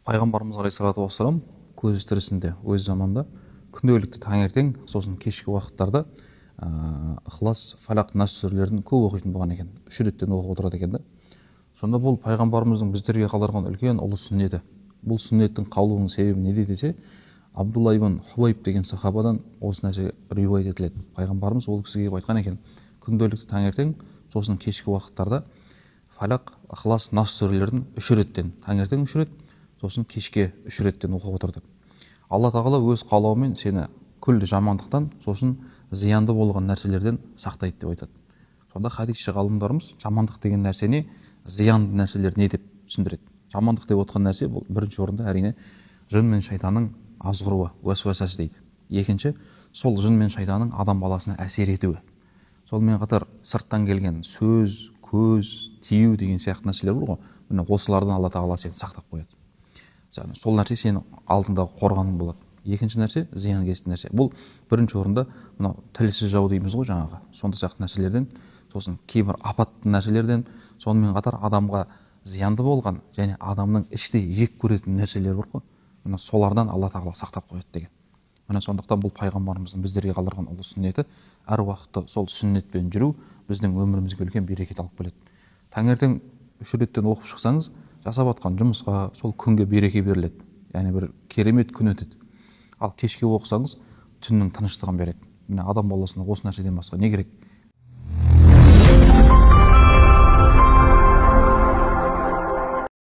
Пайғамбарымыз алейхиссалату вассалам көзі тірісінде өз заманында күнделікті таңертең сосын кешкі уақыттарда ықылас, фалақ, нас сүрелерін көп оқитын болған екен. 3 реттен оқып отырады екен да. Сонда бұл пайғамбарымыздың біздерге қалдырған үлкен ұлы сүннеті. Бұл сүннеттің қалуының себебі неде десе, Абдулла ибн Хубайб деген сахабадан осы нәрсе риуаят етіледі. Пайғамбарымыз ол кісіге айтқан екен, күнделікті таңертең сосын кешкі уақыттарда фалақ, ықылас, нас сүрелерін 3 реттен, таңертең 3 рет, сосын кешке 3 реттен оқып отырды. Алла тағала өз қалауымен сені күллі жамандықтан, сосын зиянды болған нәрселерден сақтайды деп айтады. Сонда хадисші ғалымдарымыз жамандық деген нәрсені, зиянды нәрселер не деп түсіндіреді. Жамандық деп отқан нәрсе бұл бірінші орында әрине жын мен шайтанның азғыруы, уәсуәсасы дейді. Екінші, сол жын мен шайтанның адам баласына әсер етуі. Сонымен қатар сырттан келген сөз, көз, тию деген сияқты нәрселер бар ғой. Міне осылардан Алла тағала сені сақтап қояды. Сол нәрсе сенің алдыңдағы қорғаның болады. Екінші нәрсе зиянкесті нәрсе. Бұл бірінші орында мынау тілсіз жау дейміз ғой жаңағы. Сондай сияқты нәрселерден, сосын кейбір апатты нәрселерден, сонымен қатар адамға зиянды болған және адамның іштей жек көретін нәрселер бар ғой. Мына солардан Алла тағала сақтап қояды деген. Міне сондықтан бұл пайғамбарымыздың біздерге қалдырған ұлы сүннеті, әр уақытта сол сүннетпен жүру біздің өмірімізге үлкен берекет алып келеді. Таңертең 3 реттен оқып шықсаңыз, жасап жатқан жұмысқа, сол күнге береке беріледі. Яғни бір керемет күн өтеді. Ал кешке оқысаңыз, түннің тыныштығын береді. Міне адам баласына осы нәрседен басқа не керек?